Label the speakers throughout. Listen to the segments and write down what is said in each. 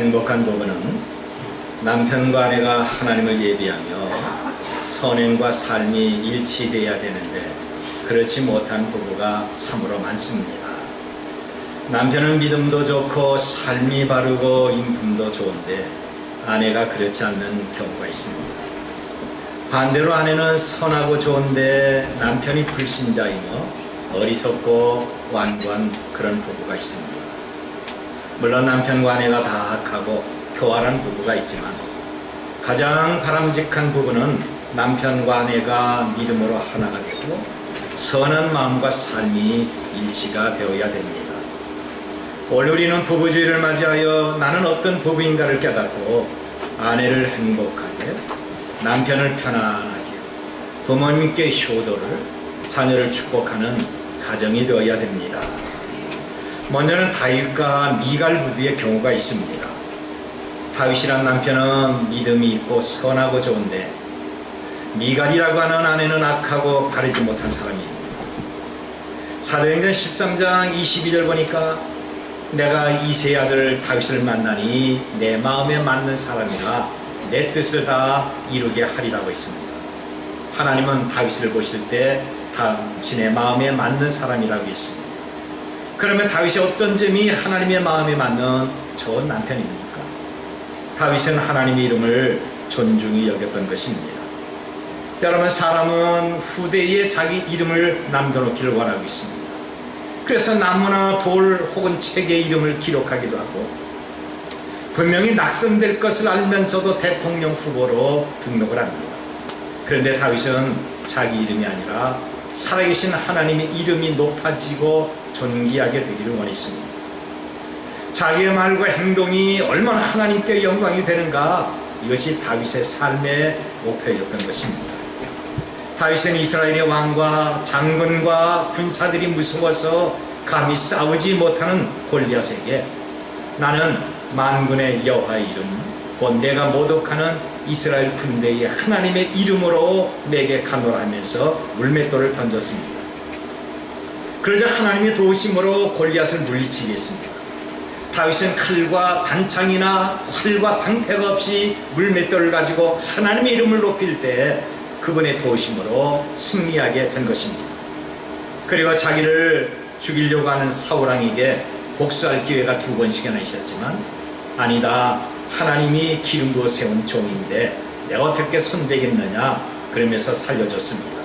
Speaker 1: 행복한 부부는 남편과 아내가 하나님을 예비하며 선행과 삶이 일치되어야 되는데 그렇지 못한 부부가 참으로 많습니다. 남편은 믿음도 좋고 삶이 바르고 인품도 좋은데 아내가 그렇지 않는 경우가 있습니다. 반대로 아내는 선하고 좋은데 남편이 불신자이며 어리석고 완고한 그런 부부가 있습니다. 물론 남편과 아내가 다 악하고 교활한 부부가 있지만 가장 바람직한 부부는 남편과 아내가 믿음으로 하나가 되고 선한 마음과 삶이 일치가 되어야 됩니다. 올 우리는 부부주의를 맞이하여 나는 어떤 부부인가를 깨닫고 아내를 행복하게, 남편을 편안하게, 부모님께 효도를, 자녀를 축복하는 가정이 되어야 됩니다. 먼저는 다윗과 미갈 부부의 경우가 있습니다. 다윗이란 남편은 믿음이 있고 선하고 좋은데 미갈이라고 하는 아내는 악하고 바르지 못한 사람입니다. 사도행전 13장 22절 보니까 내가 이새의 아들 다윗을 만나니 내 마음에 맞는 사람이라 내 뜻을 다 이루게 하리라고 했습니다. 하나님은 다윗을 보실 때 당신의 마음에 맞는 사람이라고 했습니다. 그러면 다윗이 어떤 점이 하나님의 마음에 맞는 좋은 남편입니까? 다윗은 하나님의 이름을 존중히 여겼던 것입니다. 여러분, 사람은 후대에 자기 이름을 남겨놓기를 원하고 있습니다. 그래서 나무나 돌 혹은 책에 이름을 기록하기도 하고 분명히 낙선될 것을 알면서도 대통령 후보로 등록을 합니다. 그런데 다윗은 자기 이름이 아니라 살아계신 하나님의 이름이 높아지고 존귀하게 되기를 원했습니다. 자기의 말과 행동이 얼마나 하나님께 영광이 되는가, 이것이 다윗의 삶의 목표였던 것입니다. 다윗은 이스라엘의 왕과 장군과 군사들이 무서워서 감히 싸우지 못하는 골리앗에게 나는 만군의 여호와의 이름, 곧 내가 모독하는 이스라엘 군대의 하나님의 이름으로 내게 가노라 하면서 물맷돌을 던졌습니다. 그러자 하나님의 도우심으로 골리앗을 물리치게 했습니다. 다윗은 칼과 단창이나 활과 방패가 없이 물맷돌을 가지고 하나님의 이름을 높일 때 그분의 도우심으로 승리하게 된 것입니다. 그리고 자기를 죽이려고 하는 사울왕에게 복수할 기회가 2번씩이나 있었지만 아니다, 하나님이 기름 부어 세운 종인데 내가 어떻게 손대겠느냐 그러면서 살려줬습니다.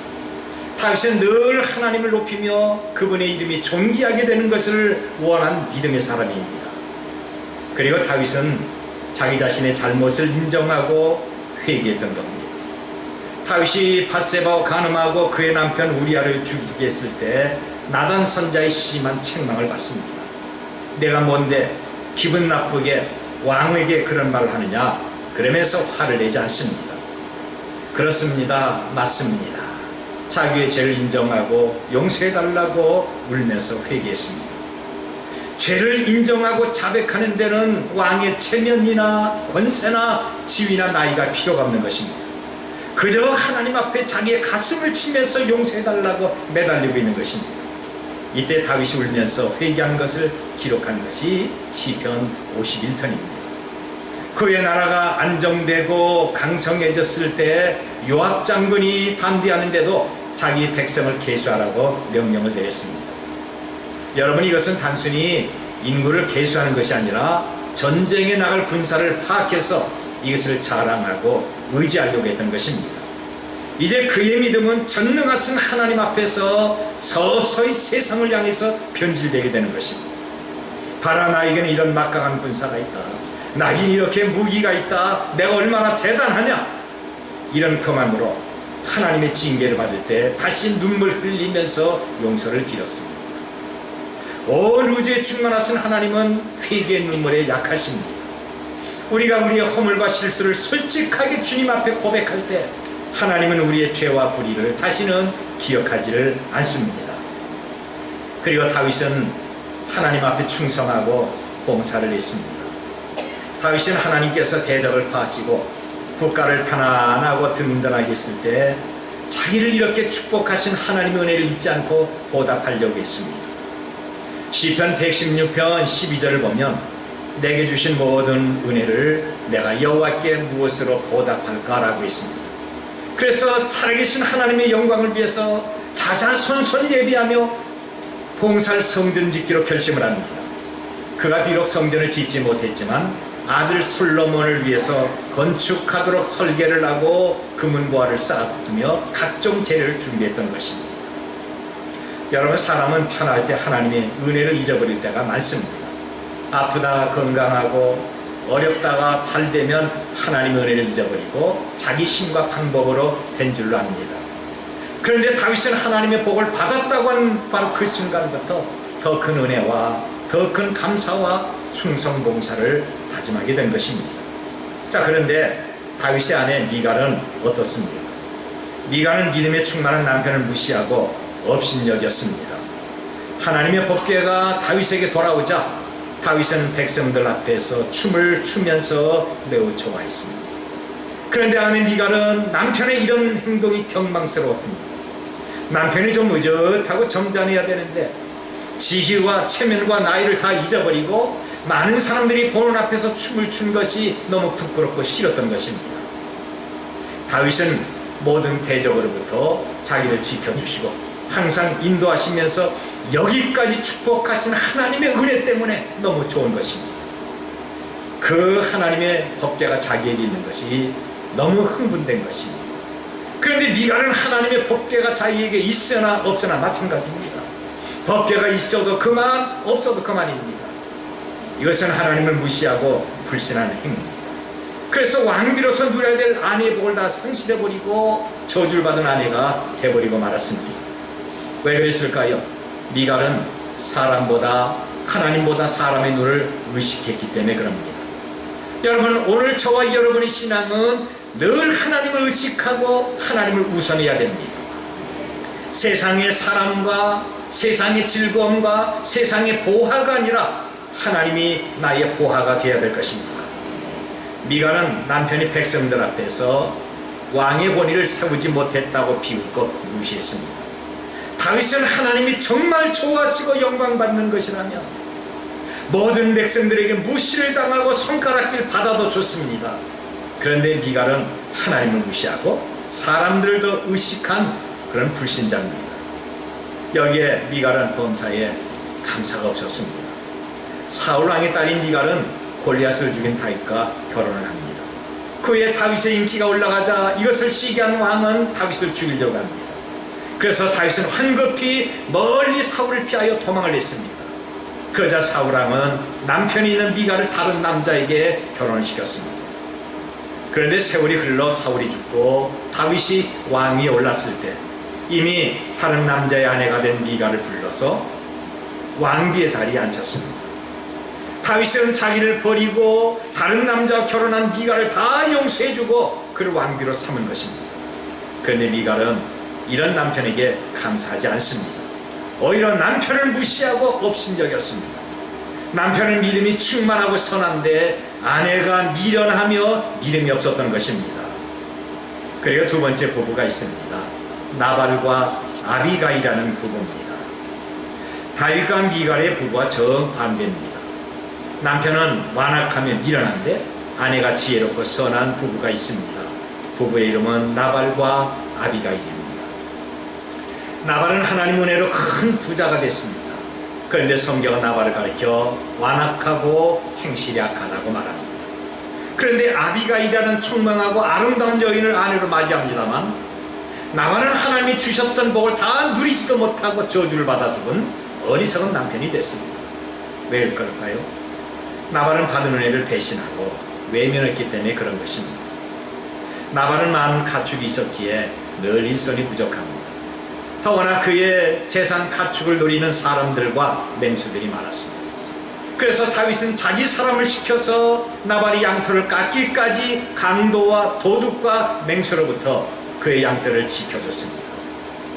Speaker 1: 다윗은 늘 하나님을 높이며 그분의 이름이 존귀하게 되는 것을 원한 믿음의 사람입니다. 그리고 다윗은 자기 자신의 잘못을 인정하고 회개했던 겁니다. 다윗이 밧세바와 간음하고 그의 남편 우리아를 죽이게 했을 때 나단 선자의 심한 책망을 받습니다. 내가 뭔데 기분 나쁘게 왕에게 그런 말을 하느냐 그러면서 화를 내지 않습니다. 그렇습니다. 맞습니다. 자기의 죄를 인정하고 용서해달라고 울면서 회개했습니다. 죄를 인정하고 자백하는 데는 왕의 체면이나 권세나 지위나 나이가 필요가 없는 것입니다. 그저 하나님 앞에 자기의 가슴을 치면서 용서해달라고 매달리고 있는 것입니다. 이때 다윗이 울면서 회개한 것을 기록한 것이 시편 51편입니다. 그의 나라가 안정되고 강성해졌을 때 요압 장군이 반대하는데도 자기 백성을 계수하라고 명령을 내렸습니다. 여러분, 이것은 단순히 인구를 계수하는 것이 아니라 전쟁에 나갈 군사를 파악해서 이것을 자랑하고 의지하려고 했던 것입니다. 이제 그의 믿음은 전능하신 하나님 앞에서 서서히 세상을 향해서 변질되게 되는 것입니다. 봐라, 나에게는 이런 막강한 군사가 있다. 나에게는 이렇게 무기가 있다. 내가 얼마나 대단하냐. 이런 그만으로 하나님의 징계를 받을 때 다시 눈물 흘리면서 용서를 빌었습니다. 온 우주에 충만하신 하나님은 회개의 눈물에 약하십니다. 우리가 우리의 허물과 실수를 솔직하게 주님 앞에 고백할 때 하나님은 우리의 죄와 불의를 다시는 기억하지를 않습니다. 그리고 다윗은 하나님 앞에 충성하고 봉사를 했습니다. 다윗은 하나님께서 대적을 파하시고 국가를 편안하고 든든하게 했을 때 자기를 이렇게 축복하신 하나님의 은혜를 잊지 않고 보답하려고 했습니다. 시편 116편 12절을 보면 내게 주신 모든 은혜를 내가 여호와께 무엇으로 보답할까라고 했습니다. 그래서 살아계신 하나님의 영광을 위해서 자자손손 예비하며 봉사할 성전 짓기로 결심을 합니다. 그가 비록 성전을 짓지 못했지만 아들 솔로몬을 위해서 건축하도록 설계를 하고 금은보화를 쌓아두며 각종 재료를 준비했던 것입니다. 여러분, 사람은 편할 때 하나님의 은혜를 잊어버릴 때가 많습니다. 아프다 건강하고 어렵다가 잘 되면 하나님의 은혜를 잊어버리고 자기 힘과 방법으로 된 줄로 압니다. 그런데 다윗은 하나님의 복을 받았다고 한 바로 그 순간부터 더 큰 은혜와 더 큰 감사와 충성 봉사를 다짐하게 된 것입니다. 자, 그런데 다윗의 아내 미갈은 어떻습니까? 미갈은 믿음에 충만한 남편을 무시하고 업신여겼습니다. 하나님의 법궤가 다윗에게 돌아오자 다윗은 백성들 앞에서 춤을 추면서 매우 좋아했습니다. 그런데 아내 미갈은 남편의 이런 행동이 경망스러웠습니다. 남편이 좀 의젓하고 점잖해야 되는데 지희와 체면과 나이를 다 잊어버리고 많은 사람들이 보는 앞에서 춤을 춘 것이 너무 부끄럽고 싫었던 것입니다. 다윗은 모든 대적으로부터 자기를 지켜주시고 항상 인도하시면서 여기까지 축복하신 하나님의 은혜 때문에 너무 좋은 것입니다. 그 하나님의 법궤가 자기에게 있는 것이 너무 흥분된 것입니다. 그런데 미갈은 하나님의 법궤가 자기에게 있으나 없으나 마찬가지입니다. 법궤가 있어도 그만, 없어도 그만입니다. 이것은 하나님을 무시하고 불신하는 행위입니다. 그래서 왕비로서 누려야 될 아내의 복을 다 상실해버리고 저주를 받은 아내가 돼버리고 말았습니다. 왜 그랬을까요? 미갈은 사람보다 하나님보다 사람의 눈을 의식했기 때문에 그럽니다. 여러분, 오늘 저와 여러분의 신앙은 늘 하나님을 의식하고 하나님을 우선해야 됩니다. 세상의 사람과 세상의 즐거움과 세상의 보화가 아니라 하나님이 나의 보화가 되어야 될 것입니다. 미갈은 남편이 백성들 앞에서 왕의 권위를 세우지 못했다고 비웃고 무시했습니다. 다윗은 하나님이 정말 좋아하시고 영광받는 것이라면 모든 백성들에게 무시를 당하고 손가락질 받아도 좋습니다. 그런데 미갈은 하나님을 무시하고 사람들을 더 의식한 그런 불신자입니다. 여기에 미갈은 범사에 감사가 없었습니다. 사울왕의 딸인 미갈은 골리앗을 죽인 다윗과 결혼을 합니다. 그의 다윗의 인기가 올라가자 이것을 시기한 왕은 다윗을 죽이려고 합니다. 그래서 다윗은 황급히 멀리 사울을 피하여 도망을 했습니다. 그러자 사울왕은 남편이 있는 미갈을 다른 남자에게 결혼을 시켰습니다. 그런데 세월이 흘러 사울이 죽고 다윗이 왕위에 올랐을 때 이미 다른 남자의 아내가 된 미갈을 불러서 왕비의 자리에 앉혔습니다. 다윗은 자기를 버리고 다른 남자와 결혼한 미갈을 다 용서해주고 그를 왕비로 삼은 것입니다. 그런데 미갈은 이런 남편에게 감사하지 않습니다. 오히려 남편을 무시하고 업신여겼습니다. 남편은 믿음이 충만하고 선한데 아내가 미련하며 믿음이 없었던 것입니다. 그리고 두 번째 부부가 있습니다. 나발과 아비가일이라는 부부입니다. 다윗과 미갈의 부부와 정반대입니다. 남편은 완악하며 미련한데 아내가 지혜롭고 선한 부부가 있습니다. 부부의 이름은 나발과 아비가일입니다. 나발은 하나님 은혜로 큰 부자가 됐습니다. 그런데 성경은 나발을 가리켜 완악하고 행실이 악하다고 말합니다. 그런데 아비가일이라는 총명하고 아름다운 여인을 아내로 맞이합니다만 나발은 하나님이 주셨던 복을 다 누리지도 못하고 저주를 받아 죽은 어리석은 남편이 됐습니다. 왜 그럴까요? 나발은 받은 은혜를 배신하고 외면했기 때문에 그런 것입니다. 나발은 많은 가축이 있었기에 늘 일손이 부족합니다. 더구나 그의 재산 가축을 노리는 사람들과 맹수들이 많았습니다. 그래서 다윗은 자기 사람을 시켜서 나발이 양털을 깎기까지 강도와 도둑과 맹수로부터 그의 양털을 지켜줬습니다.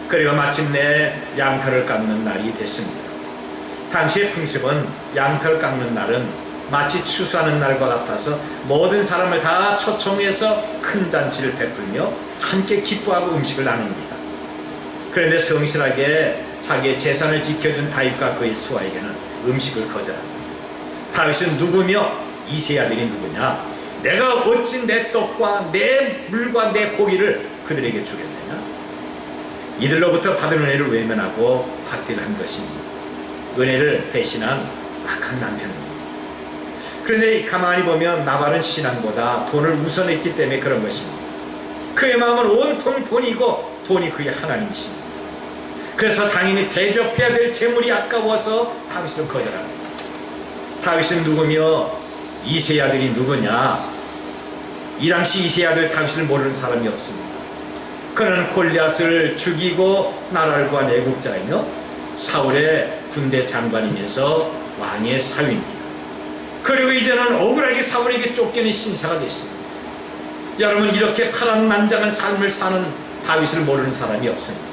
Speaker 1: 그리고 마침내 양털을 깎는 날이 됐습니다. 당시의 풍습은 양털 깎는 날은 마치 추수하는 날과 같아서 모든 사람을 다 초청해서 큰 잔치를 베풀며 함께 기뻐하고 음식을 나눕니다. 그런데 성실하게 자기의 재산을 지켜준 다윗과 그의 수하에게는 음식을 거절합니다. 다윗은 누구며 이새의 아들이 누구냐? 내가 어찌 내 떡과 내 물과 내 고기를 그들에게 주겠느냐? 이들로부터 받은 은혜를 외면하고 받기를 한 것입니다. 은혜를 배신한 악한 남편입니다. 그런데 가만히 보면 나발은 신앙보다 돈을 우선했기 때문에 그런 것입니다. 그의 마음은 온통 돈이고 돈이 그의 하나님이십니다. 그래서 당연히 대접해야 될 재물이 아까워서 다윗은 거절합니다. 다윗은 누구며 이새의 아들이 누구냐? 이 당시 이새의 아들 다윗을 모르는 사람이 없습니다. 그는 골리앗을 죽이고 나라를 구한 애국자이며 사울의 군대 장관이면서 왕의 사위입니다. 그리고 이제는 억울하게 사울에게 쫓겨낸 신사가 됐습니다. 여러분, 이렇게 파란만장한 삶을 사는 다윗을 모르는 사람이 없습니다.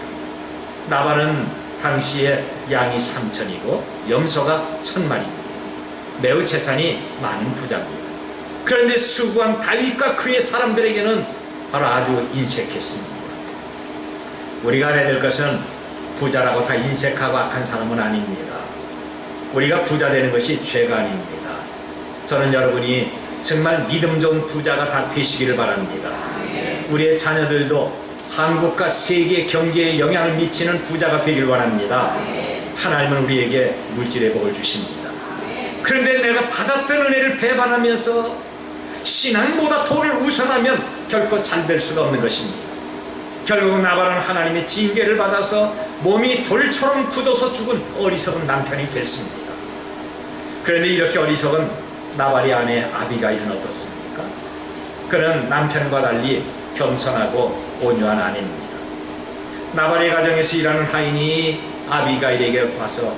Speaker 1: 나발은 당시에 양이 3,000이고 염소가 1,000마리입니다. 매우 재산이 많은 부자입니다. 그런데 수고한 다윗과 그의 사람들에게는 바로 아주 인색했습니다. 우리가 알아야 될 것은 부자라고 다 인색하고 악한 사람은 아닙니다. 우리가 부자 되는 것이 죄가 아닙니다. 저는 여러분이 정말 믿음 좋은 부자가 다 되시기를 바랍니다. 우리의 자녀들도 한국과 세계 경제에 영향을 미치는 부자가 되길 원합니다. 하나님은 우리에게 물질의 복을 주십니다. 그런데 내가 받았던 은혜를 배반하면서 신앙보다 돈을 우선하면 결코 잘 될 수가 없는 것입니다. 결국 나발은 하나님의 징계를 받아서 몸이 돌처럼 굳어서 죽은 어리석은 남편이 됐습니다. 그런데 이렇게 어리석은 나발의 아내 아비가일은 어떻습니까? 그는 남편과 달리 겸손하고 온유한 아내입니다. 나발의 가정에서 일하는 하인이 아비가일에게 와서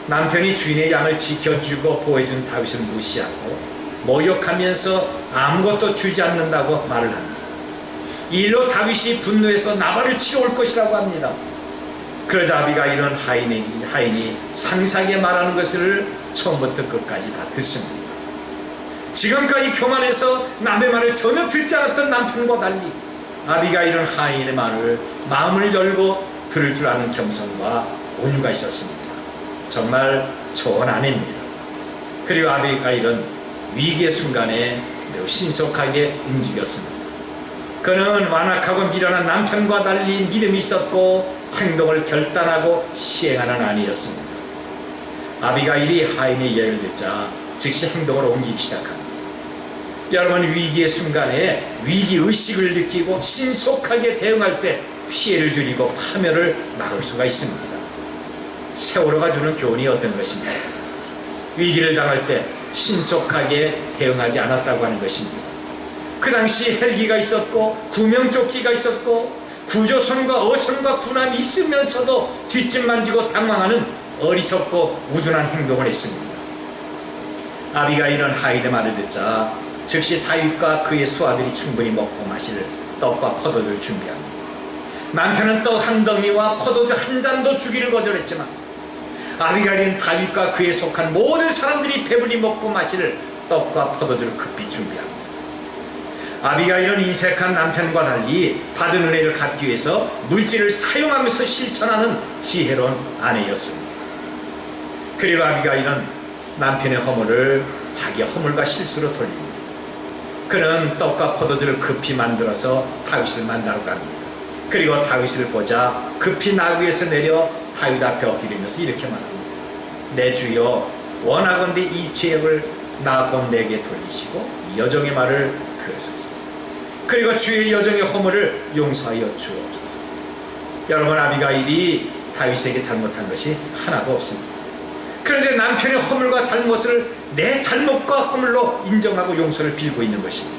Speaker 1: 남편이 주인의 양을 지켜주고 보호해준 다윗을 무시하고 모욕하면서 아무것도 주지 않는다고 말을 합니다. 이 일로 다윗이 분노해서 나발을 치러 올 것이라고 합니다. 그러자 아비가일은 하인이 상세하게 말하는 것을 처음부터 끝까지 다 듣습니다. 지금까지 교만해서 남의 말을 전혀 듣지 않았던 남편과 달리 아비가일은 하인의 말을 마음을 열고 들을 줄 아는 겸손과 온유가 있었습니다. 정말 좋은 아내입니다. 그리고 아비가일은 위기의 순간에 매우 신속하게 움직였습니다. 그는 완악하고 미련한 남편과 달리 믿음이 있었고 행동을 결단하고 시행하는 아내였습니다. 아비가일이 하인의 이야기를 듣자 즉시 행동을 옮기기 시작합니다. 여러분, 위기의 순간에 위기의식을 느끼고 신속하게 대응할 때 피해를 줄이고 파멸을 막을 수가 있습니다. 세월호가 주는 교훈이 어떤 것입니까? 위기를 당할 때 신속하게 대응하지 않았다고 하는 것입니다. 그 당시 헬기가 있었고 구명조끼가 있었고 구조선과 어선과 군함이 있으면서도 뒷짐 만지고 당황하는 어리석고 우둔한 행동을 했습니다. 아비가일은 하인의 말을 듣자 즉시 다윗과 그의 수하들이 충분히 먹고 마실 떡과 포도주를 준비합니다. 남편은 떡 한 덩이와 포도주 한 잔도 주기를 거절했지만 아비가일은 다윗과 그에 속한 모든 사람들이 배불리 먹고 마실 떡과 포도주를 급히 준비합니다. 아비가일은 인색한 남편과 달리 받은 은혜를 갚기 위해서 물질을 사용하면서 실천하는 지혜로운 아내였습니다. 그리고 아비가일은 남편의 허물을 자기의 허물과 실수로 돌립니다. 그는 떡과 포도주를 급히 만들어서 다윗을 만나러 갑니다. 그리고 다윗을 보자 급히 나귀에서 내려 다윗 앞에 엎드리면서 이렇게 말합니다. 내 주여, 원하건대 이 죄악을 나 곧 내게 돌리시고 이 여종의 말을 들으소서. 그리고 주의 여종의 허물을 용서하여 주옵소서. 여러분, 아비가일이 다윗에게 잘못한 것이 하나도 없습니다. 그런데 남편의 허물과 잘못을 내 잘못과 허물로 인정하고 용서를 빌고 있는 것입니다.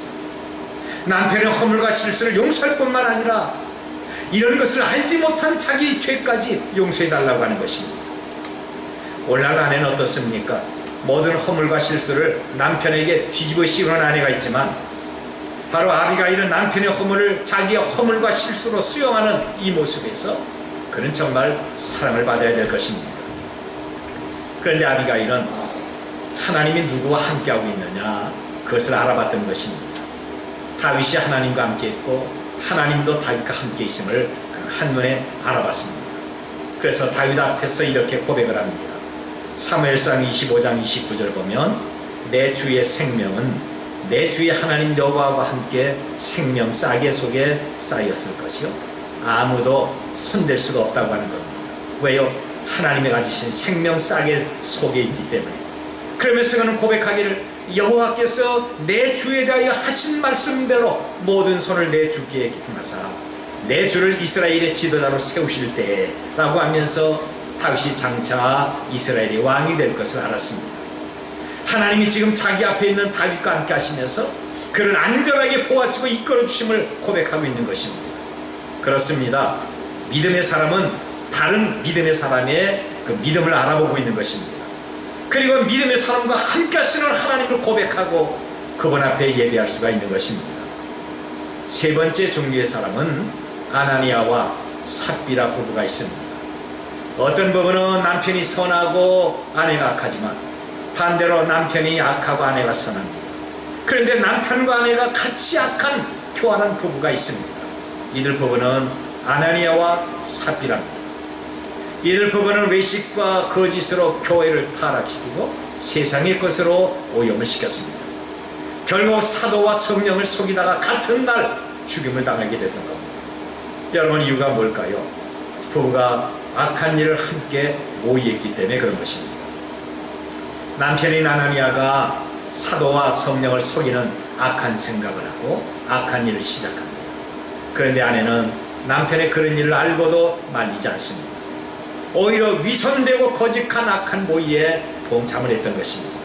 Speaker 1: 남편의 허물과 실수를 용서할 뿐만 아니라 이런 것을 알지 못한 자기 죄까지 용서해달라고 하는 것입니다. 오늘날 아내는 어떻습니까? 모든 허물과 실수를 남편에게 뒤집어 씌우는 아내가 있지만 바로 아비가일은 남편의 허물을 자기의 허물과 실수로 수용하는 이 모습에서 그는 정말 사랑을 받아야 될 것입니다. 그런데 아비가일은 하나님이 누구와 함께하고 있느냐, 그것을 알아봤던 것입니다. 다윗이 하나님과 함께했고 하나님도 다윗과 함께 있음을 한눈에 알아봤습니다. 그래서 다윗 앞에서 이렇게 고백을 합니다. 사무엘상 25장 29절 보면 내 주의 생명은 내 주의 하나님 여호와와 함께 생명 싸개 속에 쌓였을 것이요 아무도 손댈 수가 없다고 하는 겁니다. 왜요? 하나님이 가지신 생명 싸개 속에 있기 때문에. 그러면서 그는 고백하기를 여호와께서 내 주에 대하여 하신 말씀대로 모든 손을 내 주께 향하사 내 주를 이스라엘의 지도자로 세우실 때라고 하면서 다윗이 장차 이스라엘의 왕이 될 것을 알았습니다. 하나님이 지금 자기 앞에 있는 다윗과 함께 하시면서 그를 안전하게 보호하시고 이끌어 주심을 고백하고 있는 것입니다. 그렇습니다. 믿음의 사람은 다른 믿음의 사람의 그 믿음을 알아보고 있는 것입니다. 그리고 믿음의 사람과 함께 하시는 하나님을 고백하고 그분 앞에 예배할 수가 있는 것입니다. 세 번째 종류의 사람은 아나니아와 삽비라 부부가 있습니다. 어떤 부부는 남편이 선하고 아내가 악하지만 반대로 남편이 악하고 아내가 선합니다. 그런데 남편과 아내가 같이 악한 교활한 부부가 있습니다. 이들 부부는 아나니아와 삽비라입니다. 이들 부부는 외식과 거짓으로 교회를 타락시키고 세상의 것으로 오염을 시켰습니다. 결국 사도와 성령을 속이다가 같은 날 죽임을 당하게 됐던 겁니다. 여러분, 이유가 뭘까요? 부부가 악한 일을 함께 모의했기 때문에 그런 것입니다. 남편인 아나니아가 사도와 성령을 속이는 악한 생각을 하고 악한 일을 시작합니다. 그런데 아내는 남편의 그런 일을 알고도 말리지 않습니다. 오히려 위선되고 거짓한 악한 모의에 동참을 했던 것입니다.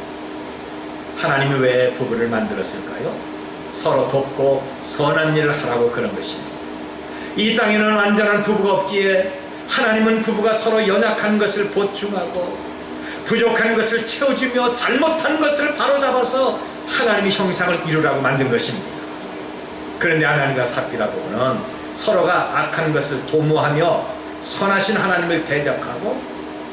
Speaker 1: 하나님이 왜 부부를 만들었을까요? 서로 돕고 선한 일을 하라고 그런 것입니다. 이 땅에는 완전한 부부가 없기에 하나님은 부부가 서로 연약한 것을 보충하고 부족한 것을 채워주며 잘못한 것을 바로잡아서 하나님의 형상을 이루라고 만든 것입니다. 그런데 하나님과 삽비라 부부는 서로가 악한 것을 도모하며 선하신 하나님을 대적하고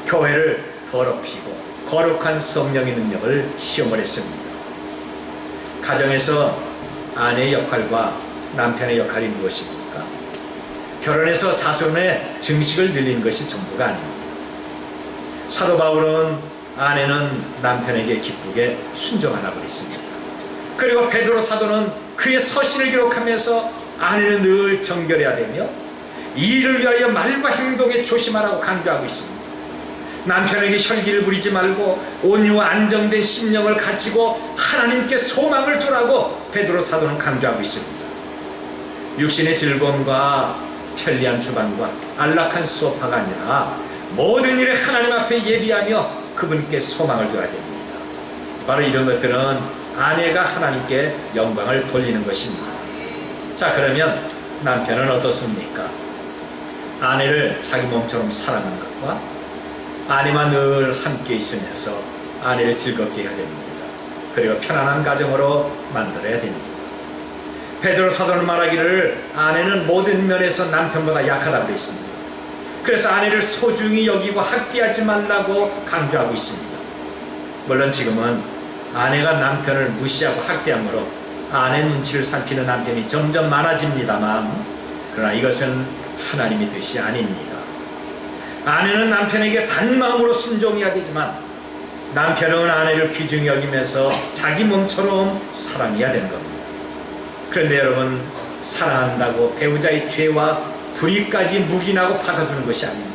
Speaker 1: 교회를 더럽히고 거룩한 성령의 능력을 시험을 했습니다. 가정에서 아내의 역할과 남편의 역할이 무엇입니까? 결혼해서 자손의 증식을 늘리는 것이 전부가 아닙니다. 사도 바울은 아내는 남편에게 기쁘게 순종하라고 했습니다. 그리고 베드로 사도는 그의 서신을 기록하면서 아내는 늘 정결해야 되며 이 일을 위하여 말과 행동에 조심하라고 강조하고 있습니다. 남편에게 혈기를 부리지 말고 온유와 안정된 심령을 가지고 하나님께 소망을 두라고 베드로 사도는 강조하고 있습니다. 육신의 즐거움과 편리한 주방과 안락한 소파가 아니라 모든 일에 하나님 앞에 예비하며 그분께 소망을 둬야 됩니다. 바로 이런 것들은 아내가 하나님께 영광을 돌리는 것입니다. 자, 그러면 남편은 어떻습니까? 아내를 자기 몸처럼 사랑하는 것과 아내와 늘 함께 있으면서 아내를 즐겁게 해야 됩니다. 그리고 편안한 가정으로 만들어야 됩니다. 베드로 사도는 말하기를 아내는 모든 면에서 남편보다 약하다고 했습니다. 그래서 아내를 소중히 여기고 학대하지 말라고 강조하고 있습니다. 물론 지금은 아내가 남편을 무시하고 학대함으로 아내 눈치를 살피는 남편이 점점 많아집니다만, 그러나 이것은 하나님의 뜻이 아닙니다. 아내는 남편에게 단마음으로 순종해야 되지만 남편은 아내를 귀중히 여기면서 자기 몸처럼 사랑해야 되는 겁니다. 그런데 여러분, 사랑한다고 배우자의 죄와 불의까지 묵인하고 받아주는 것이 아닙니다.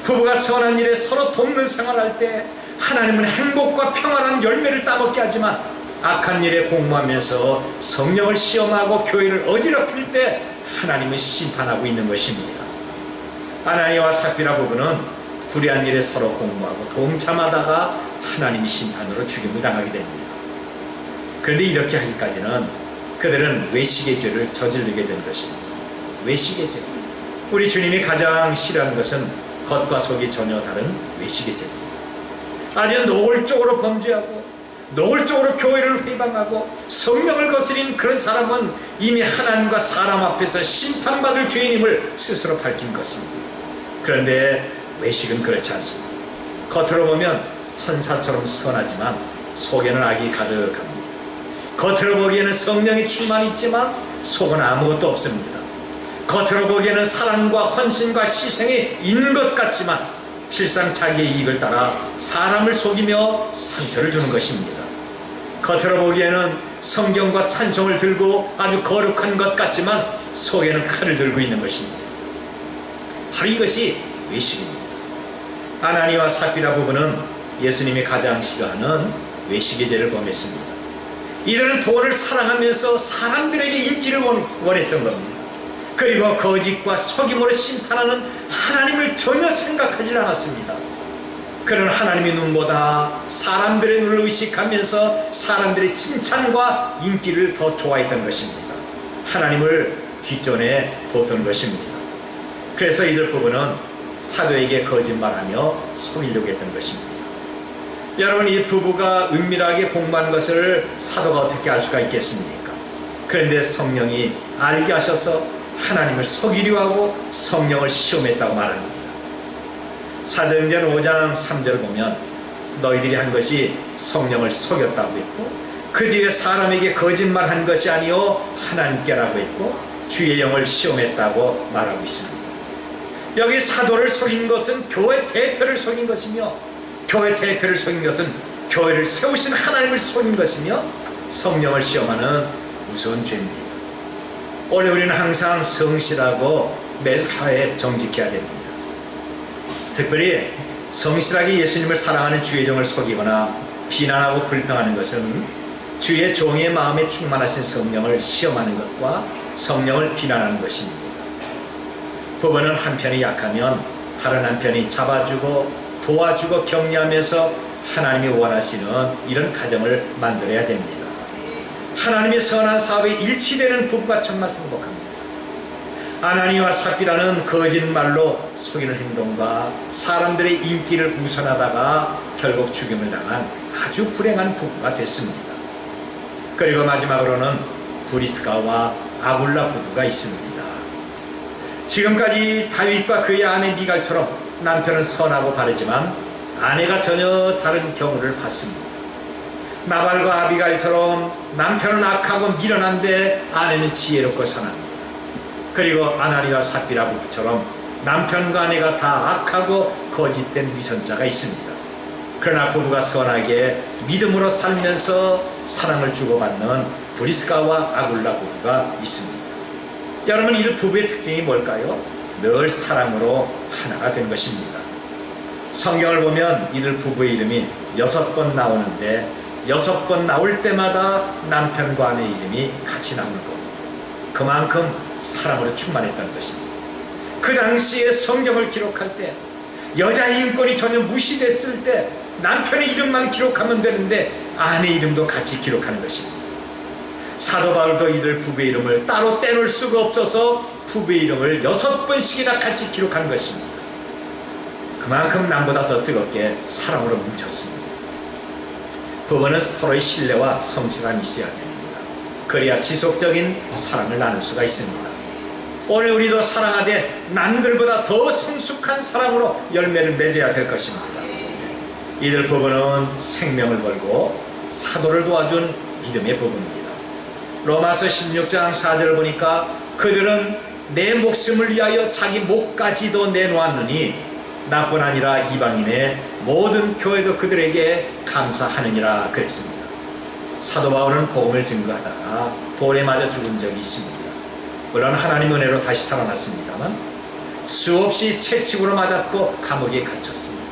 Speaker 1: 부부가 선한 일에 서로 돕는 생활할 때 하나님은 행복과 평안한 열매를 따먹게 하지만 악한 일에 공모하면서 성령을 시험하고 교회를 어지럽힐 때 하나님은 심판하고 있는 것입니다. 아나니아와 삽비라 부부는 불의한 일에 서로 공모하고 동참하다가 하나님의 심판으로 죽임을 당하게 됩니다. 그런데 이렇게 하기까지는 그들은 외식의 죄를 저지르게 된 것입니다. 외식의 죄. 우리 주님이 가장 싫어하는 것은 겉과 속이 전혀 다른 외식의 죄입니다. 아주 노골적으로 범죄하고 노골적으로 교회를 회방하고 성령을 거스린 그런 사람은 이미 하나님과 사람 앞에서 심판받을 죄인임을 스스로 밝힌 것입니다. 그런데 외식은 그렇지 않습니다. 겉으로 보면 천사처럼 선하지만 속에는 악이 가득합니다. 겉으로 보기에는 성령이 충만히 있지만 속은 아무것도 없습니다. 겉으로 보기에는 사랑과 헌신과 희생이 있는 것 같지만 실상 자기의 이익을 따라 사람을 속이며 상처를 주는 것입니다. 겉으로 보기에는 성경과 찬송을 들고 아주 거룩한 것 같지만 속에는 칼을 들고 있는 것입니다. 바로 이것이 외식입니다. 아나니와 삽비라 부부는 예수님이 가장 싫어하는 외식의 죄를 범했습니다. 이들은 돈을 사랑하면서 사람들에게 인기를 원했던 겁니다. 그리고 거짓과 속임으로 심판하는 하나님을 전혀 생각하지 않았습니다. 그는 하나님의 눈보다 사람들의 눈을 의식하면서 사람들의 칭찬과 인기를 더 좋아했던 것입니다. 하나님을 뒷전에 뒀던 것입니다. 그래서 이들 부부는 사도에게 거짓말하며 속이려고 했던 것입니다. 여러분, 이 부부가 은밀하게 공부한 것을 사도가 어떻게 알 수가 있겠습니까? 그런데 성령이 알게 하셔서 하나님을 속이려 하고 성령을 시험했다고 말합니다. 사도행전 5장 3절을 보면 너희들이 한 것이 성령을 속였다고 했고 그 뒤에 사람에게 거짓말한 것이 아니요 하나님께라고 했고 주의 영을 시험했다고 말하고 있습니다. 여기 사도를 속인 것은 교회 대표를 속인 것이며 교회 대표를 속인 것은 교회를 세우신 하나님을 속인 것이며 성령을 시험하는 무서운 죄입니다. 오늘 우리는 항상 성실하고 매사에 정직해야 됩니다. 특별히 성실하게 예수님을 사랑하는 주의 종을 속이거나 비난하고 불평하는 것은 주의 종의 마음에 충만하신 성령을 시험하는 것과 성령을 비난하는 것입니다. 부부는 한편이 약하면 다른 한편이 잡아주고 도와주고 격려하면서 하나님이 원하시는 이런 가정을 만들어야 됩니다. 하나님의 선한 사업에 일치되는 부부가 정말 행복합니다. 아나니와 삽비라는 거짓말로 속이는 행동과 사람들의 인기를 우선하다가 결국 죽임을 당한 아주 불행한 부부가 됐습니다. 그리고 마지막으로는 브리스가와 아굴라 부부가 있습니다. 지금까지 다윗과 그의 아내 미갈처럼 남편은 선하고 바르지만 아내가 전혀 다른 경우를 봤습니다. 나발과 아비갈처럼 남편은 악하고 미련한데 아내는 지혜롭고 선합니다. 그리고 아나니와 삽비라 부부처럼 남편과 아내가 다 악하고 거짓된 위선자가 있습니다. 그러나 부부가 선하게 믿음으로 살면서 사랑을 주고받는 브리스가와 아굴라 부부가 있습니다. 여러분, 이 부부의 특징이 뭘까요? 늘 사랑으로 하나가 된 것입니다. 성경을 보면 이들 부부의 이름이 6번 나오는데 6번 나올 때마다 남편과 아내 이름이 같이 나오는 겁니다. 그만큼 사랑으로 충만했다는 것입니다. 그 당시에 성경을 기록할 때 여자의 인권이 전혀 무시됐을 때 남편의 이름만 기록하면 되는데 아내 이름도 같이 기록하는 것입니다. 사도 바울도 이들 부부의 이름을 따로 떼놓을 수가 없어서 부부의 이름을 6번씩이나 같이 기록한 것입니다. 그만큼 남보다 더 뜨겁게 사랑으로 뭉쳤습니다. 부부는 서로의 신뢰와 성실함이 있어야 됩니다. 그래야 지속적인 사랑을 나눌 수가 있습니다. 오늘 우리도 사랑하되 남들보다 더 성숙한 사랑으로 열매를 맺어야 될 것입니다. 이들 부부는 생명을 걸고 사도를 도와준 믿음의 부부입니다. 로마서 16장 4절을 보니까 그들은 내 목숨을 위하여 자기 목까지도 내놓았느니 나뿐 아니라 이방인의 모든 교회도 그들에게 감사하느니라 그랬습니다. 사도 바울은 복음을 증거하다가 돌에 맞아 죽은 적이 있습니다. 물론 하나님 은혜로 다시 살아났습니다만 수없이 채찍으로 맞았고 감옥에 갇혔습니다.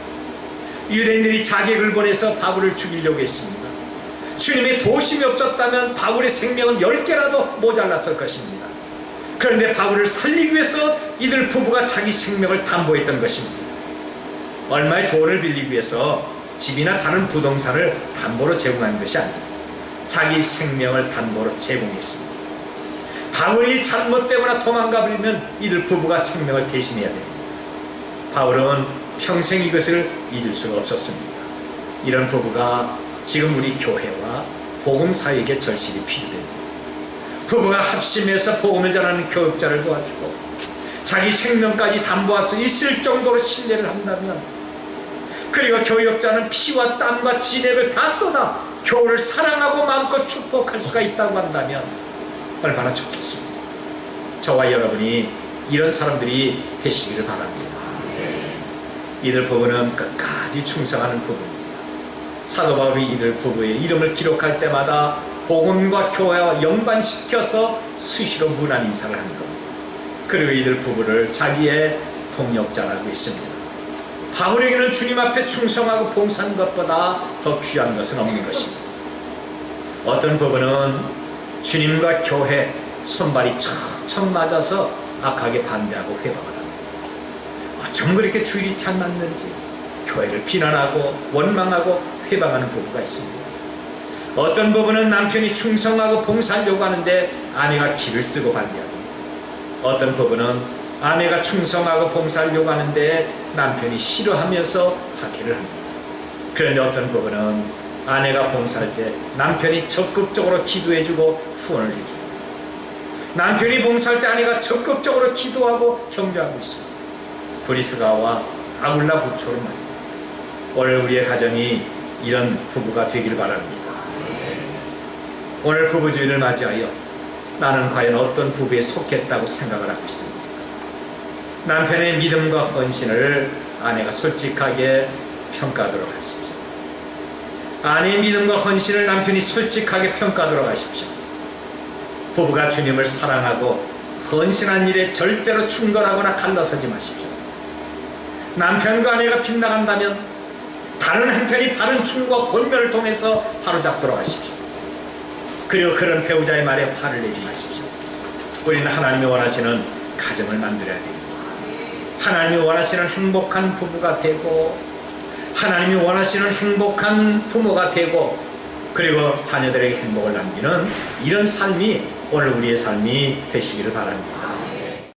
Speaker 1: 유대인들이 자객을 보내서 바울을 죽이려고 했습니다. 주님의 도심이 없었다면 바울의 생명은 10개라도 모자랐을 것입니다. 그런데 바울을 살리기 위해서 이들 부부가 자기 생명을 담보했던 것입니다. 얼마의 돈을 빌리기 위해서 집이나 다른 부동산을 담보로 제공한 것이 아닙니다. 자기 생명을 담보로 제공했습니다. 바울이 잘못되거나 도망가 버리면 이들 부부가 생명을 대신해야 됩니다. 바울은 평생 이것을 잊을 수가 없었습니다. 이런 부부가 지금 우리 교회와 복음사역에 절실히 필요됩니다. 부부가 합심해서 복음을 전하는 교육자를 도와주고 자기 생명까지 담보할 수 있을 정도로 신뢰를 한다면, 그리고 교육자는 피와 땀과 진액을 다 쏟아 교회를 사랑하고 마음껏 축복할 수가 있다고 한다면 얼마나 좋겠습니까? 저와 여러분이 이런 사람들이 되시기를 바랍니다. 이들 부부는 끝까지 충성하는 부부입니다. 사도 바울이 이들 부부의 이름을 기록할 때마다 복음과 교회와 연관시켜서 수시로 문안 인사를 한 겁니다. 그리고 이들 부부를 자기의 동역자라고 했습니다. 바울에게는 주님 앞에 충성하고 봉사한 것보다 더 귀한 것은 없는 것입니다. 어떤 부부는 주님과 교회 손발이 척척 맞아서 악하게 반대하고 회방을 합니다. 어쩜 그렇게 주일이 잘 맞는지 교회를 비난하고 원망하고 회방하는 부부가 있습니다. 어떤 부부는 남편이 충성하고 봉사하려고 하는데 아내가 기를 쓰고 반대합니다. 어떤 부부는 아내가 충성하고 봉사하려고 하는데 남편이 싫어하면서 박해를 합니다. 그런데 어떤 부부는 아내가 봉사할 때 남편이 적극적으로 기도해주고 후원을 해줍니다. 남편이 봉사할 때 아내가 적극적으로 기도하고 격려하고 있습니다. 브리스가와 아굴라 부초를 말입니다. 오늘 우리의 가정이 이런 부부가 되길 바랍니다. 오늘 부부주의를 맞이하여 나는 과연 어떤 부부에 속했다고 생각을 하고 있습니다. 남편의 믿음과 헌신을 아내가 솔직하게 평가하도록 하십시오. 아내의 믿음과 헌신을 남편이 솔직하게 평가하도록 하십시오. 부부가 주님을 사랑하고 헌신한 일에 절대로 충돌하거나 갈라서지 마십시오. 남편과 아내가 빗나간다면 다른 한편이 바른 충고와 권면을 통해서 바로잡도록 하십시오. 그리고 그런 배우자의 말에 화를 내지 마십시오. 우리는 하나님이 원하시는 가정을 만들어야 됩니다. 하나님이 원하시는 행복한 부부가 되고 하나님이 원하시는 행복한 부모가 되고 그리고 자녀들에게 행복을 남기는 이런 삶이 오늘 우리의 삶이 되시기를 바랍니다.